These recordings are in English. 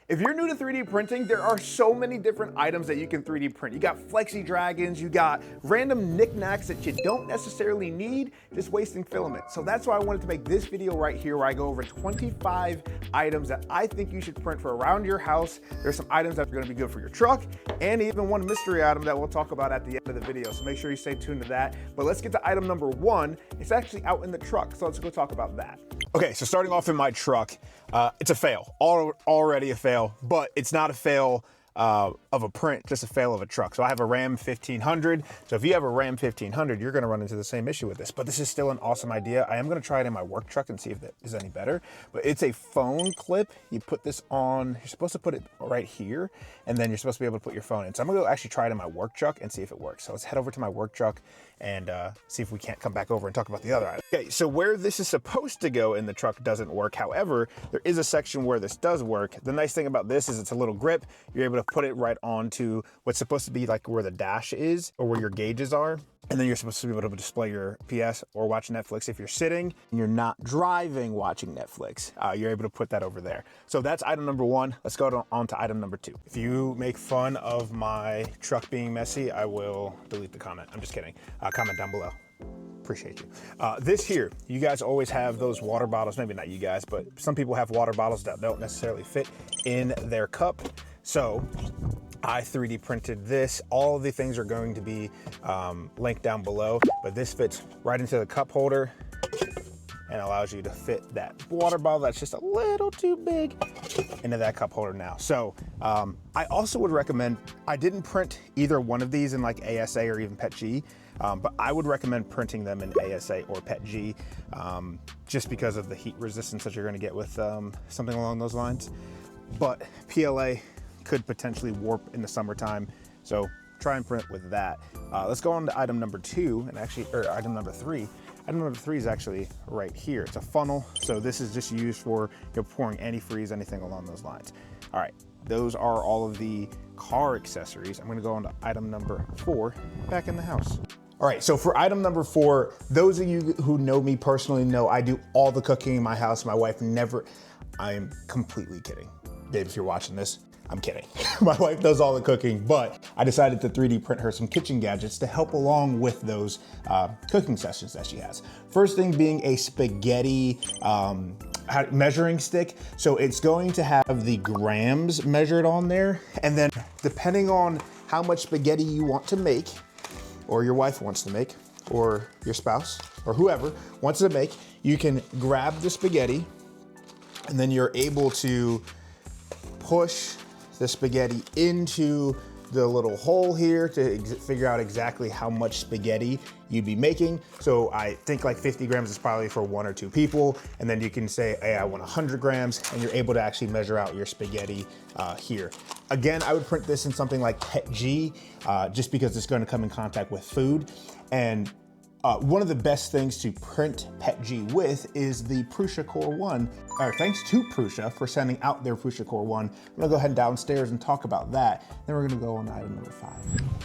If you're new to 3D printing, there are so many different items that you can 3D print. You got flexi dragons, you got random knickknacks that you don't necessarily need, just wasting filament. So that's why I wanted to make this video right here where I go over 25 items that I think you should print for around your house. There's some items that are gonna be good for your truck, and even one mystery item that we'll talk about at the end of the video. So make sure you stay tuned to that. But let's get to item number one. It's actually out in the truck, so let's go talk about that. Okay, so starting off in my truck, it's a fail, already a fail, but it's not a fail of a print, just a fail of a truck. So I have a Ram 1500. So if you have a Ram 1500, you're gonna run into the same issue with this, but this is still an awesome idea. I am gonna try it in my work truck and see if that is any better, but it's a phone clip. You put this on, you're supposed to put it right here, and then you're supposed to be able to put your phone in. So I'm gonna go actually try it in my work truck and see if it works. So let's head over to my work truck and see if we can't come back over and talk about the other item. Okay, so where this is supposed to go in the truck doesn't work. However, there is a section where this does work. The nice thing about this is it's a little grip. You're able to put it right onto what's supposed to be like where the dash is or where your gauges are. And then you're supposed to be able to display your PS or watch Netflix. If you're sitting and you're not driving watching Netflix, you're able to put that over there. So that's item number one. Let's go on to item number two. If you make fun of my truck being messy, I will delete the comment. I'm just kidding. Comment down below. Appreciate you. This here, you guys always have those water bottles, maybe not you guys, but some people have water bottles that don't necessarily fit in their cup. So I 3D printed this. All of the things are going to be linked down below, but this fits right into the cup holder and allows you to fit that water bottle that's just a little too big into that cup holder now. So I also would recommend, I didn't print either one of these in like ASA or even PETG, but I would recommend printing them in ASA or PETG just because of the heat resistance that you're gonna get with something along those lines. But PLA could potentially warp in the summertime, so try and print with that. Let's go on to item number two, and actually, or item number three. Item number three is actually right here. It's a funnel, so this is just used for pouring antifreeze, anything along those lines. All right, those are all of the car accessories. I'm gonna go on to item number four, back in the house. All right, so for item number four, those of you who know me personally know I do all the cooking in my house. My wife never, I am completely kidding. Babe, if you're watching this, I'm kidding. My wife does all the cooking, but I decided to 3D print her some kitchen gadgets to help along with those cooking sessions that she has. First thing being a spaghetti measuring stick. So it's going to have the grams measured on there. And then depending on how much spaghetti you want to make, or your wife wants to make, or your spouse, or whoever wants to make, you can grab the spaghetti and then you're able to push the spaghetti into the little hole here to figure out exactly how much spaghetti you'd be making. So I think like 50 grams is probably for one or two people. And then you can say, hey, I want 100 grams, and you're able to actually measure out your spaghetti here. Again, I would print this in something like PETG, just because it's gonna come in contact with food. And one of the best things to print PETG with is the Prusa Core 1. Thanks to Prusa for sending out their Prusa Core 1. I'm gonna go ahead downstairs and talk about that. Then we're gonna go on to item number 5.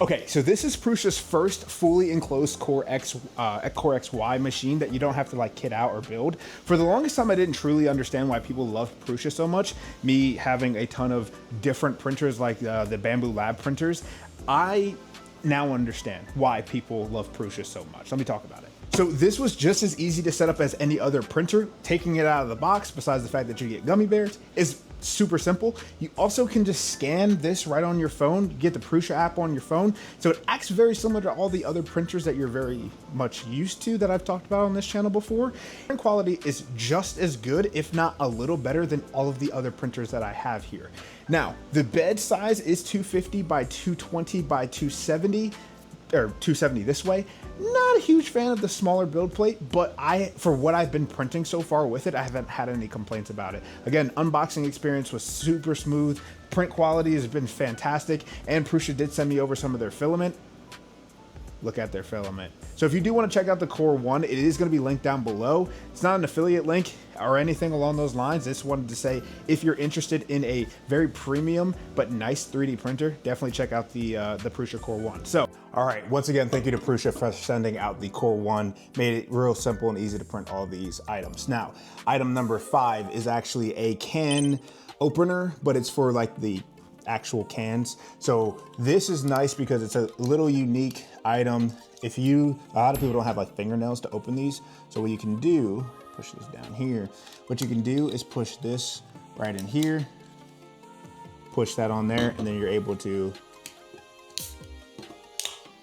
Okay, so this is Prusa's first fully enclosed Core XY machine that you don't have to like kit out or build. For the longest time, I didn't truly understand why people love Prusa so much. Me having a ton of different printers like the Bamboo Lab printers, I now understand why people love Prusa so much. Let me talk about it. So this was just as easy to set up as any other printer. Taking it out of the box, besides the fact that you get gummy bears, is super simple. You also can just scan this right on your phone, get the Prusa app on your phone. So it acts very similar to all the other printers that you're very much used to that I've talked about on this channel before. Print quality is just as good, if not a little better than all of the other printers that I have here. Now, the bed size is 250 by 220 by 270, or 270 this way. Not a huge fan of the smaller build plate, but for what I've been printing so far with it, I haven't had any complaints about it. Again, unboxing experience was super smooth. Print quality has been fantastic, and Prusa did send me over some of their filament. Look at their filament. So if you do want to check out the Core 1, it is going to be linked down below. It's not an affiliate link or anything along those lines. Just wanted to say, if you're interested in a very premium but nice 3D printer, definitely check out the Prusa Core 1. So, all right, once again, thank you to Prusa for sending out the Core 1. Made it real simple and easy to print all these items. Now, item number 5 is actually a can opener, but it's for like the actual cans. So this is nice because it's a little unique item. A lot of people don't have like fingernails to open these. So what you can do, push this down here. What you can do is push this right in here, push that on there, and then you're able to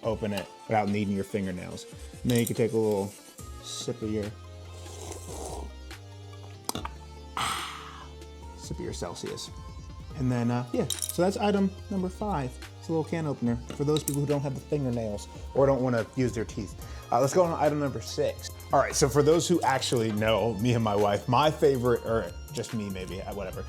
open it without needing your fingernails. And then you can take a little sip of your Celsius. And then, yeah, so that's item number 5. It's a little can opener for those people who don't have the fingernails or don't want to use their teeth. Let's go on to item number 6. All right, so for those who actually know me and my wife, my favorite, or just me maybe, whatever,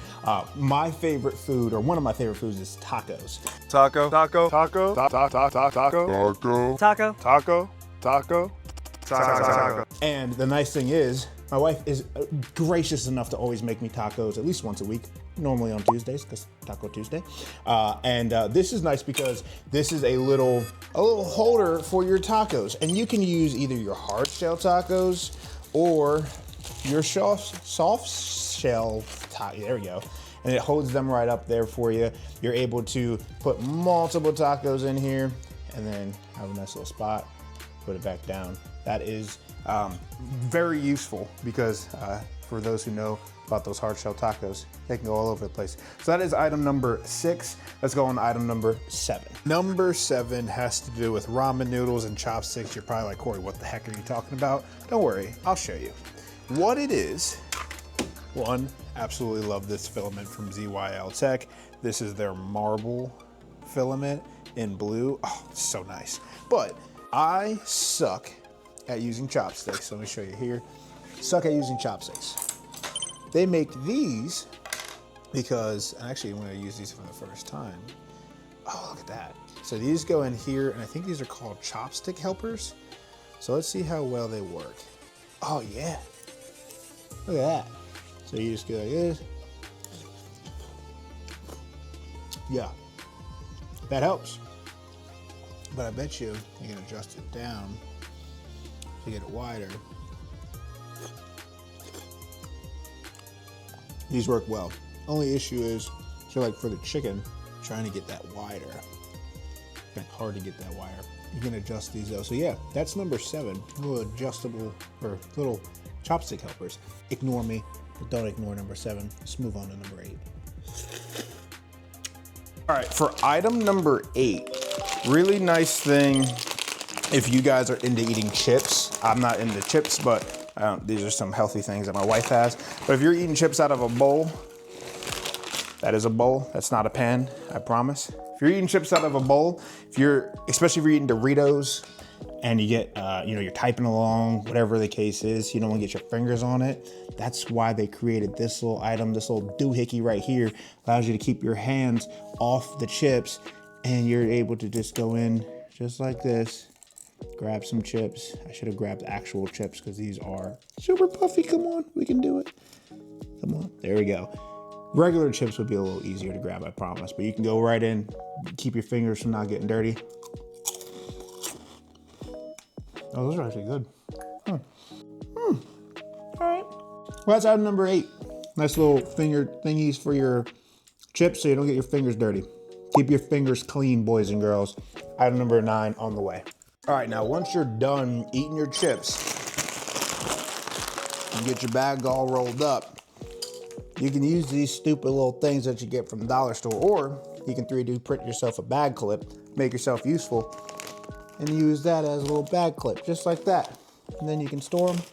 my favorite food, or one of my favorite foods is tacos. Taco, taco, taco, taco, taco, taco, taco, taco, taco, taco. And the nice thing is, my wife is gracious enough to always make me tacos at least once a week, normally on Tuesdays, because Taco Tuesday. This is nice because this is a little holder for your tacos. And you can use either your hard shell tacos or your soft shell tacos. There we go. And it holds them right up there for you. You're able to put multiple tacos in here and then have a nice little spot, put it back down. That is very useful because for those who know about those hard shell tacos, they can go all over the place. So that is item number 6. Let's go on to item number 7. Number 7 has to do with ramen noodles and chopsticks. You're probably like, Corey, what the heck are you talking about? Don't worry, I'll show you. What it is, one, absolutely love this filament from ZYL Tech. This is their marble filament in blue. Oh, it's so nice. But I suck at using chopsticks. So let me show you here. Suck at using chopsticks. They make these because, and actually when I use these for the first time, oh, look at that. So these go in here, and I think these are called chopstick helpers. So let's see how well they work. Oh yeah, look at that. So you just go like this. Yeah, that helps. But I bet you can adjust it down to get it wider. These work well. Only issue is, so like for the chicken, trying to get that wider. Kind of hard to get that wider. You can adjust these though. So yeah, that's number 7. Little adjustable, or little chopstick helpers. Ignore me, but don't ignore number 7. Let's move on to number 8. All right, for item number 8, really nice thing if you guys are into eating chips. I'm not into chips, but these are some healthy things that my wife has. But if you're eating chips out of a bowl, that is a bowl, that's not a pan, I promise. If you're eating chips out of a bowl, especially if you're eating Doritos and you get, you're typing along, whatever the case is, you don't want to get your fingers on it. That's why they created this little item, this little doohickey right here, allows you to keep your hands off the chips, and you're able to just go in just like this, grab some chips. I should have grabbed actual chips because these are super puffy. Come on, we can do it. Come on, there we go. Regular chips would be a little easier to grab, I promise, but you can go right in, keep your fingers from not getting dirty. Oh, those are actually good. All right. Well, that's item number 8. Nice little finger thingies for your chips so you don't get your fingers dirty. Keep your fingers clean, boys and girls. Item number 9 on the way. All right, now once you're done eating your chips, you get your bag all rolled up, you can use these stupid little things that you get from the dollar store, or you can 3D print yourself a bag clip, make yourself useful, and use that as a little bag clip, just like that. And then you can store them,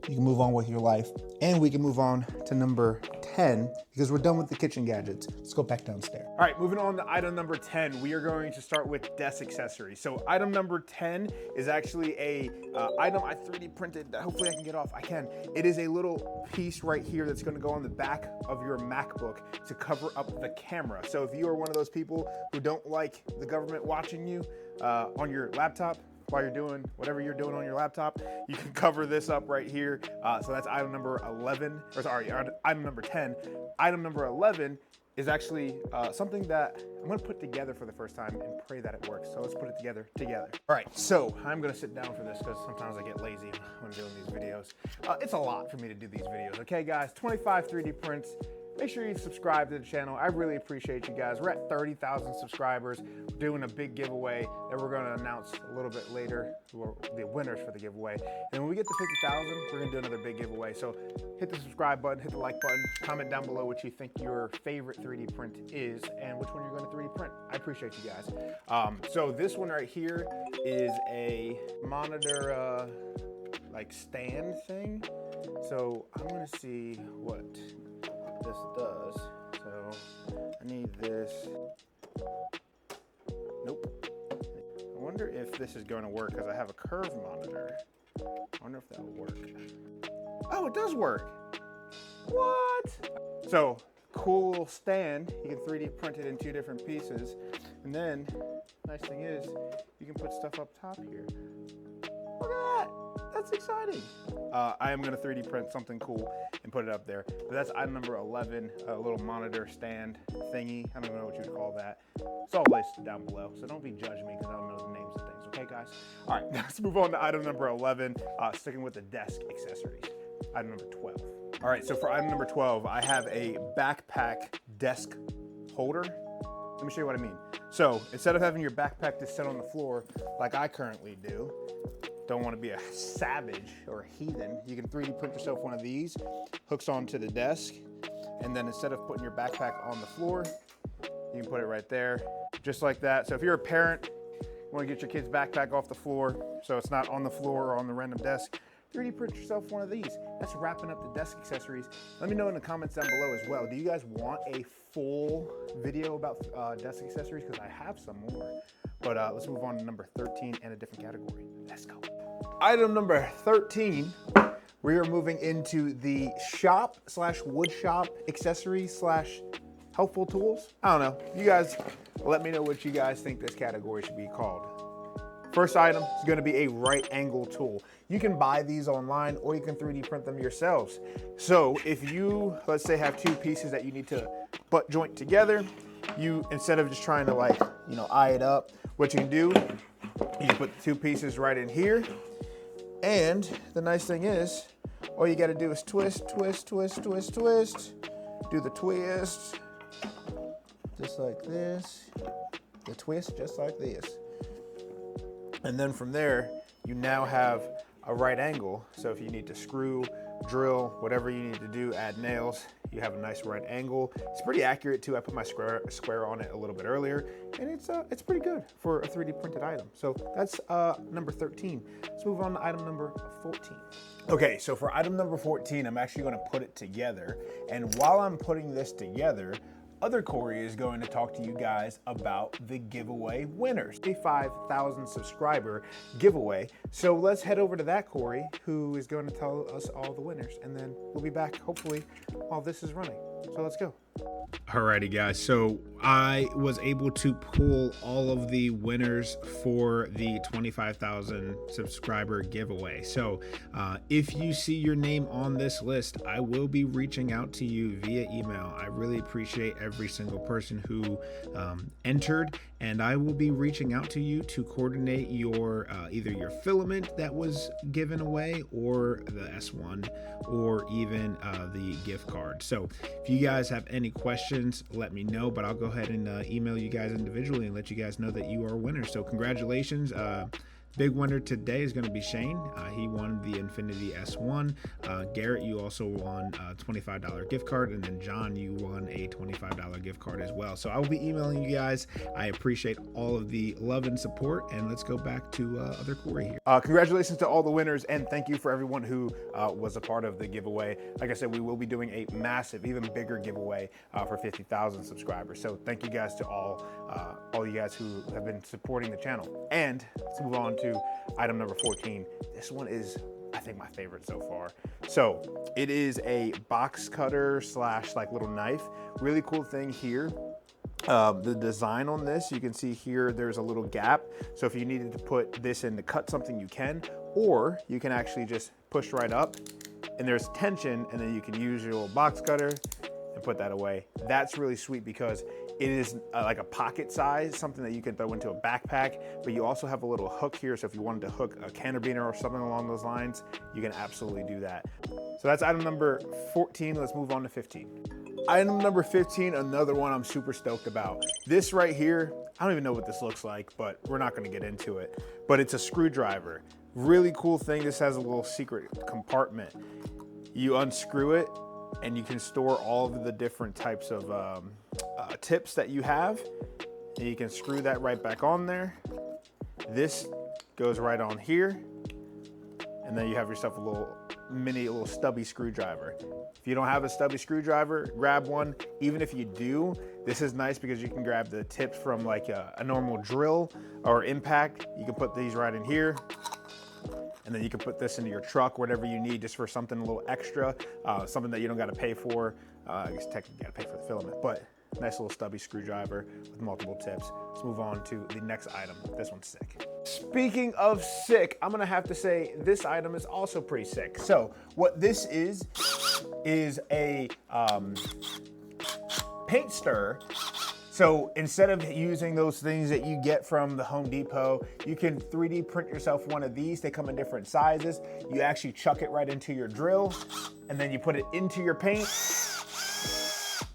you can move on with your life, and we can move on to number 10 because we're done with the kitchen gadgets. Let's go back downstairs. All right, moving on to item number 10, we are going to start with desk accessories. So item number 10 is actually a item I 3D printed that hopefully I can get off. I can. It is a little piece right here that's gonna go on the back of your MacBook to cover up the camera. So if you are one of those people who don't like the government watching you on your laptop, while you're doing whatever you're doing on your laptop, you can cover this up right here. So that's item number 11, or sorry, item number 10. Item number 11 is actually something that I'm gonna put together for the first time and pray that it works. So let's put it together. All right, so I'm gonna sit down for this because sometimes I get lazy when I'm doing these videos. It's a lot for me to do these videos, okay guys? 25 3D prints, make sure you subscribe to the channel. I really appreciate you guys. We're at 30,000 subscribers. We're doing a big giveaway that we're gonna announce a little bit later, the winners for the giveaway. And when we get to 50,000, we're gonna do another big giveaway. So hit the subscribe button, hit the like button, comment down below what you think your favorite 3D print is and which one you're gonna 3D print. I appreciate you guys. So this one right here is a monitor like stand thing. So I'm gonna see what this does. So I need this. Nope. I wonder if this is going to work because I have a curve monitor. I wonder if that'll work. Oh, it does work. What? So cool little stand. You can 3D print it in 2 different pieces. And then nice thing is you can put stuff up top here. Look at that. That's exciting. I am gonna 3D print something cool and put it up there. But that's item number 11, a little monitor stand thingy. I don't even know what you'd call that. It's all listed down below, so don't be judging me because I don't know the names of things, okay guys? All right, let's move on to item number 11, sticking with the desk accessories. Item number 12. All right, so for item number 12, I have a backpack desk holder. Let me show you what I mean. So instead of having your backpack to sit on the floor like I currently do, don't want to be a savage or a heathen, you can 3D print yourself one of these, hooks onto the desk, and then instead of putting your backpack on the floor, you can put it right there, just like that. So if you're a parent, you want to get your kid's backpack off the floor so it's not on the floor or on the random desk, 3D print yourself one of these. That's wrapping up the desk accessories. Let me know in the comments down below as well. Do you guys want a full video about desk accessories? Because I have some more. But let's move on to number 13 and a different category. Let's go. Item number 13, we are moving into the shop slash wood shop accessory slash helpful tools. I don't know. You guys let me know what you guys think this category should be called. First item is going to be a right angle tool. You can buy these online or you can 3D print them yourselves. So if you, let's say, have 2 pieces that you need to butt joint together, you, instead of just trying to eye it up, what you can do, you put the 2 pieces right in here. And the nice thing is, all you got to do is twist, twist, twist, twist, twist. Do the twist, just like this. The twist, just like this. And then from there, you now have a right angle. So if you need to screw, drill, whatever you need to do, add nails, you have a nice right angle. It's pretty accurate too. I put my square on it a little bit earlier, and it's pretty good for a 3D printed item. So that's number 13. Let's move on to item number 14. Okay, so for item number 14, I'm actually gonna put it together. And while I'm putting this together, other Corey is going to talk to you guys about the giveaway winners, a 5,000 subscriber giveaway. So let's head over to that Corey, who is going to tell us all the winners, and then we'll be back hopefully while this is running. So let's go. Alrighty guys, so I was able to pull all of the winners for the 25,000 subscriber giveaway. So if you see your name on this list, I will be reaching out to you via email. I really appreciate every single person who entered, and I will be reaching out to you to coordinate your either your filament that was given away, or the S1, or even the gift card. So if you guys have any questions, let me know, but I'll go ahead and email you guys individually and let you guys know that you are winners. So congratulations. Big winner today is going to be Shane. He won the Infinity S1. Garrett, you also won a $25 gift card. And then John, you won a $25 gift card as well. So I will be emailing you guys. I appreciate all of the love and support. And let's go back to other Corey here. Congratulations to all the winners. And thank you for everyone who was a part of the giveaway. Like I said, we will be doing a massive, even bigger giveaway for 50,000 subscribers. So thank you guys to all you guys who have been supporting the channel. And let's move on to item number 14. This one is, I think, my favorite so far. So it is a box cutter slash little knife. Really cool thing here. The design on this, you can see here, there's a little gap. So if you needed to put this in to cut something, you can, or you can actually just push right up and there's tension, and then you can use your little box cutter and put that away. That's really sweet because it is like a pocket size, something that you can throw into a backpack, but you also have a little hook here. So if you wanted to hook a carabiner or something along those lines, you can absolutely do that. So that's item number 14. Let's move on to 15. Item number 15, another one I'm super stoked about. This right here, I don't even know what this looks like, but we're not gonna get into it. But it's a screwdriver. Really cool thing, this has a little secret compartment. You unscrew it and you can store all of the different types of tips that you have. And you can screw that right back on there. This goes right on here. And then you have yourself a little stubby screwdriver. If you don't have a stubby screwdriver, grab one. Even if you do, this is nice because you can grab the tips from like a normal drill or impact. You can put these right in here. And then you can put this into your truck, whatever you need, just for something a little extra, something that you don't gotta pay for. I guess technically you gotta pay for the filament, but nice little stubby screwdriver with multiple tips. Let's move on to the next item. This one's sick. Speaking of sick, I'm gonna have to say this item is also pretty sick. So what this is a paint stirrer. So instead of using those things that you get from the Home Depot, you can 3D print yourself one of these. They come in different sizes. You actually chuck it right into your drill, and then you put it into your paint,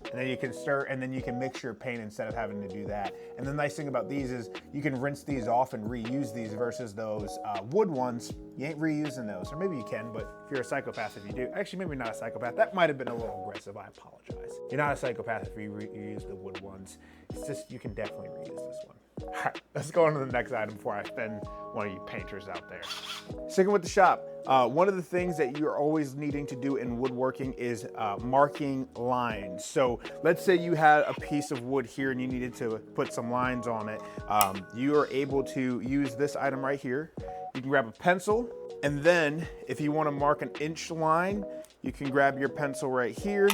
and then you can stir, and then you can mix your paint instead of having to do that. And the nice thing about these is you can rinse these off and reuse these versus those wood ones. You ain't reusing those, or maybe you can, but if you're a psychopath, if you do, actually maybe not a psychopath, that might have been a little aggressive, I apologize. You're not a psychopath if you use the wood ones. It's just, you can definitely reuse this one. All right, let's go on to the next item before I offend one of you painters out there. Sticking with the shop, one of the things that you're always needing to do in woodworking is marking lines. So let's say you had a piece of wood here and you needed to put some lines on it. You are able to use this item right here. You can grab a pencil, and then if you want to mark an inch line, you can grab your pencil right here.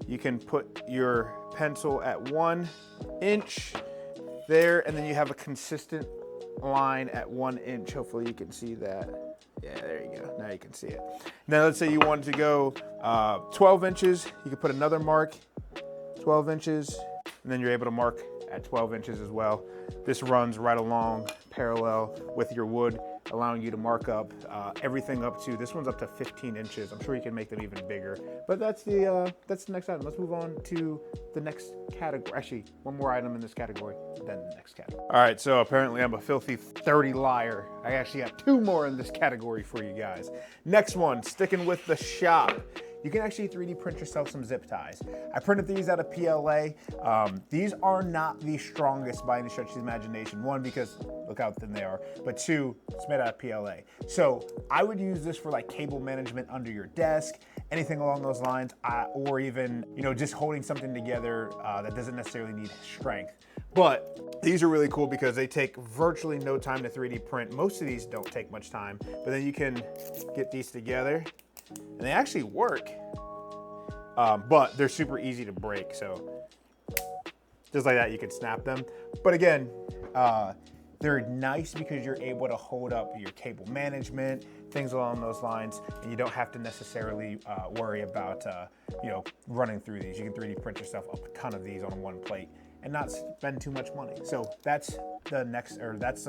You can put your pencil at 1 inch there, and then you have a consistent line at 1 inch. Hopefully you can see that. Yeah, there you go. Now you can see it. Now let's say you wanted to go 12 inches. You can put another mark, 12 inches, and then you're able to mark at 12 inches as well. This runs right along parallel with your wood, allowing you to mark up everything up to, this one's up to 15 inches. I'm sure you can make them even bigger, but that's the next item. Let's move on to the next category. Actually, one more item in this category, then the next category. All right, so apparently I'm a filthy, dirty liar. I actually have 2 more in this category for you guys. Next one, sticking with the shop. You can actually 3D print yourself some zip ties. I printed these out of PLA. These are not the strongest by any stretch of the imagination. 1, because look how thin they are, but 2, it's made out of PLA. So I would use this for like cable management under your desk, anything along those lines, or even, you know, just holding something together that doesn't necessarily need strength. But these are really cool because they take virtually no time to 3D print. Most of these don't take much time, but then you can get these together. And they actually work, but they're super easy to break. So just like that, you can snap them. But again, they're nice because you're able to hold up your cable management, things along those lines, and you don't have to necessarily worry about you know, running through these. You can 3D print yourself up a ton of these on one plate and not spend too much money. So that's the next, or that's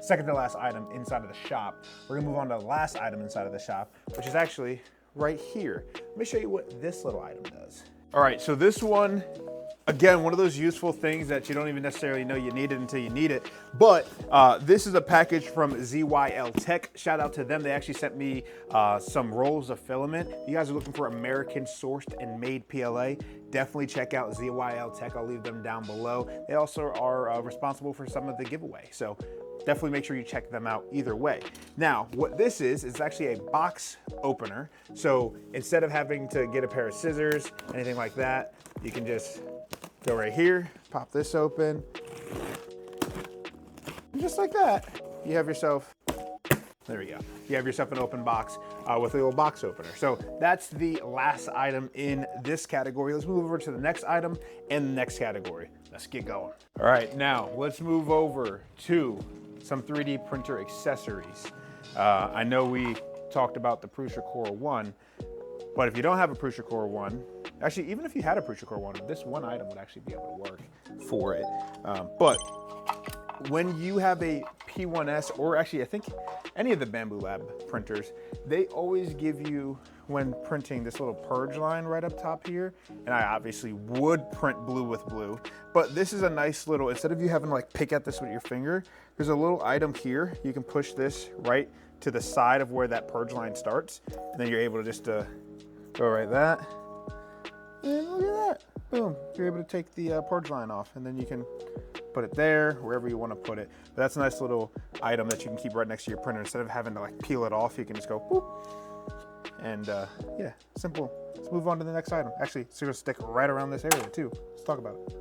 second to last item inside of the shop. We're gonna move on to the last item inside of the shop, which is actually right here. Let me show you what this little item does. All right, so this one, again, one of those useful things that you don't even necessarily know you need it until you need it. But this is a package from ZYL Tech. Shout out to them. They actually sent me some rolls of filament. If you guys are looking for American sourced and made PLA, definitely check out ZYL Tech. I'll leave them down below. They also are responsible for some of the giveaway. So definitely make sure you check them out either way. Now, what this is actually a box opener. So instead of having to get a pair of scissors, anything like that, you can just go right here, pop this open, and just like that, you have yourself, there we go. You have yourself an open box with a little box opener. So that's the last item in this category. Let's move over to the next item and the next category. Let's get going. All right, now let's move over to some 3D printer accessories. I know we talked about the Prusa Core 1, but if you don't have a Prusa Core 1, actually, even if you had a Prusa Core 1, this one item would actually be able to work for it. But when you have a P1S, or actually I think any of the Bambu Lab printers, they always give you, when printing, this little purge line right up top here. And I obviously would print blue with blue, but this is a nice little, instead of you having to like pick at this with your finger, there's a little item here. You can push this right to the side of where that purge line starts. And then you're able to just go right that. And look at that, boom. You're able to take the purge line off, and then you can put it there, wherever you want to put it. But that's a nice little item that you can keep right next to your printer. Instead of having to like peel it off, you can just go boop. And yeah, simple. Let's move on to the next item. Actually, it's gonna stick right around this area too. Let's talk about it.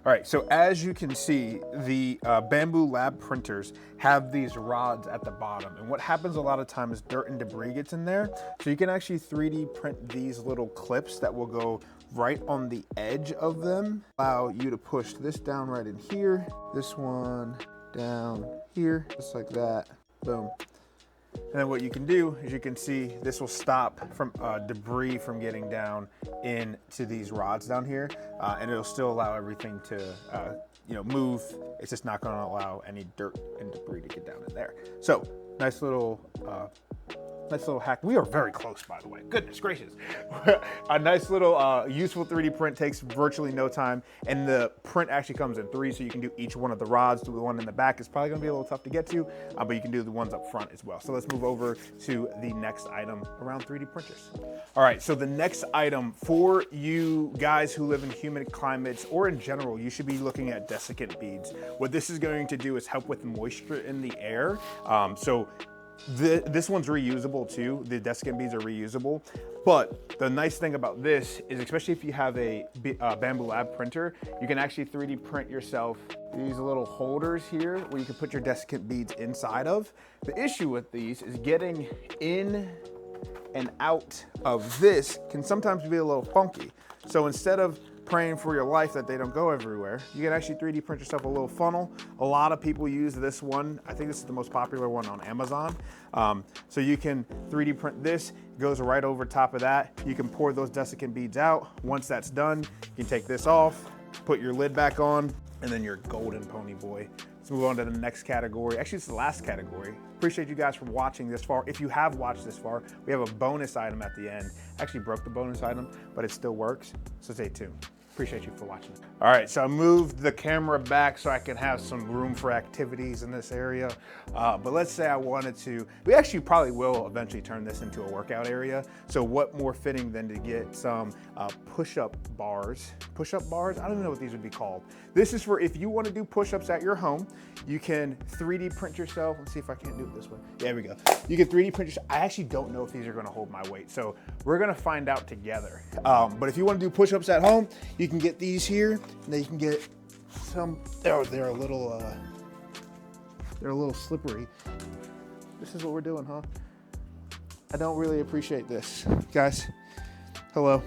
All right, so as you can see, the Bambu Lab printers have these rods at the bottom. And what happens a lot of times is dirt and debris gets in there. So you can actually 3D print these little clips that will go right on the edge of them. Allow you to push this down right in here, this one down here, just like that, boom. And then what you can do is you can see this will stop from debris from getting down into these rods down here, and it'll still allow everything to move. It's just not going to allow any dirt and debris to get down in there. So nice little hack. We are very close, by the way. Goodness gracious. A nice little useful 3D print, takes virtually no time. And the print actually comes in 3, so you can do each one of the rods. The one in the back is probably gonna be a little tough to get to, but you can do the ones up front as well. So let's move over to the next item around 3D printers. All right, so the next item for you guys who live in humid climates, or in general, you should be looking at desiccant beads. What this is going to do is help with moisture in the air. This one's reusable too. The desiccant beads are reusable. But the nice thing about this is, especially if you have a Bambu Lab printer, you can actually 3D print yourself these little holders here where you can put your desiccant beads inside of. The issue with these is getting in and out of this can sometimes be a little funky. So instead of praying for your life that they don't go everywhere, you can actually 3D print yourself a little funnel. A lot of people use this one. I think this is the most popular one on Amazon. So you can 3D print this, it goes right over top of that. You can pour those desiccant beads out. Once that's done, you can take this off, put your lid back on, and then you're golden, pony boy. Let's move on to the next category. Actually, it's the last category. Appreciate you guys for watching this far. If you have watched this far, we have a bonus item at the end. Actually broke the bonus item, but it still works, so stay tuned. Appreciate you for watching. All right, so I moved the camera back so I can have some room for activities in this area. But let's say I wanted to, we actually probably will eventually turn this into a workout area. So what more fitting than to get some push-up bars. Push-up bars, I don't even know what these would be called. This is for if you want to do push-ups at your home, you can 3D print yourself. Let's see if I can't do it this way. Yeah, there we go. You can 3D print yourself. I actually don't know if these are gonna hold my weight. So we're gonna find out together. But if you want to do push-ups at home, you can get these here, and then you can get some. They're a little slippery. This is what we're doing, huh? I don't really appreciate this, guys. Hello.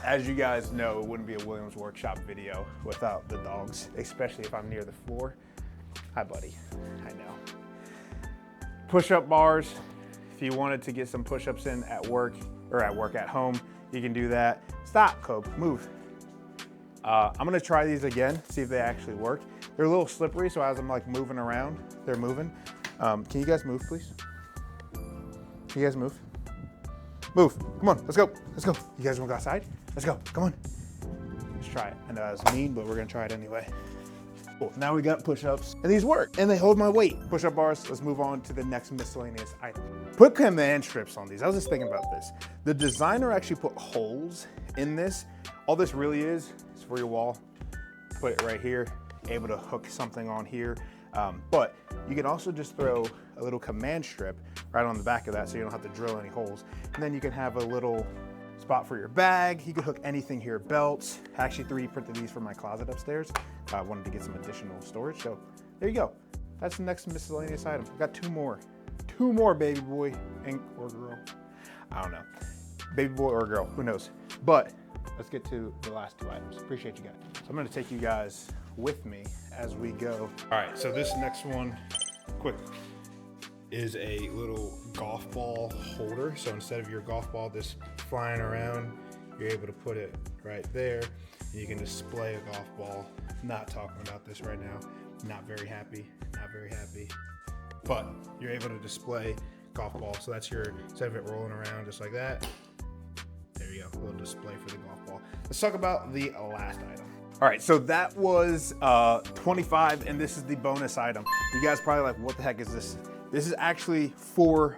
As you guys know, it wouldn't be a Williams Workshop video without the dogs, especially if I'm near the floor. Hi, buddy. I know. Push-up bars. If you wanted to get some push-ups in at work or at home, you can do that. Stop, Cope, move. I'm gonna try these again, see if they actually work. They're a little slippery, so as I'm like moving around, they're moving. Can you guys move, please? Can you guys move? Move, come on, let's go, let's go. You guys wanna go outside? Let's go, come on. Let's try it. I know it's mean, but we're gonna try it anyway. Cool, now we got push-ups, and these work, and they hold my weight. Push-up bars, let's move on to the next miscellaneous item. Put command strips on these. I was just thinking about this. The designer actually put holes in this. All this really is for your wall. Put it right here, able to hook something on here. But you can also just throw a little command strip right on the back of that so you don't have to drill any holes. And then you can have a little spot for your bag. You can hook anything here, belts. I actually 3D printed these for my closet upstairs. I wanted to get some additional storage, so there you go. That's the next miscellaneous item. I've got two more, baby boy or girl. I don't know, baby boy or girl, who knows? But let's get to the last two items. Appreciate you guys. So I'm gonna take you guys with me as we go. All right, so this next one, quick, is a little golf ball holder. So instead of your golf ball just flying around, you're able to put it right there. And you can display a golf ball. Not talking about this right now. Not very happy, not very happy. But you're able to display golf ball. So that's your, instead of it rolling around just like that, there you go, a little display for the golf ball. Let's talk about the last item. All right, so that was 25, and this is the bonus item. You guys probably like, what the heck is this? This is actually for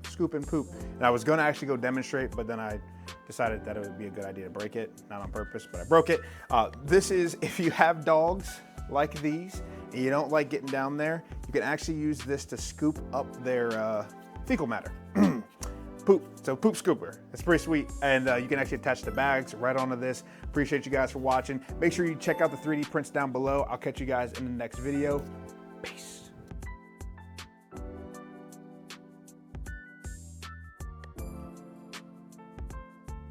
scoop and poop. And I was gonna actually go demonstrate, but then I decided that it would be a good idea to break it. Not on purpose, but I broke it. This is, if you have dogs like these, and you don't like getting down there, you can actually use this to scoop up their fecal matter. Poop, so poop scooper. It's pretty sweet. And you can actually attach the bags right onto this. Appreciate you guys for watching. Make sure you check out the 3D prints down below. I'll catch you guys in the next video. Peace.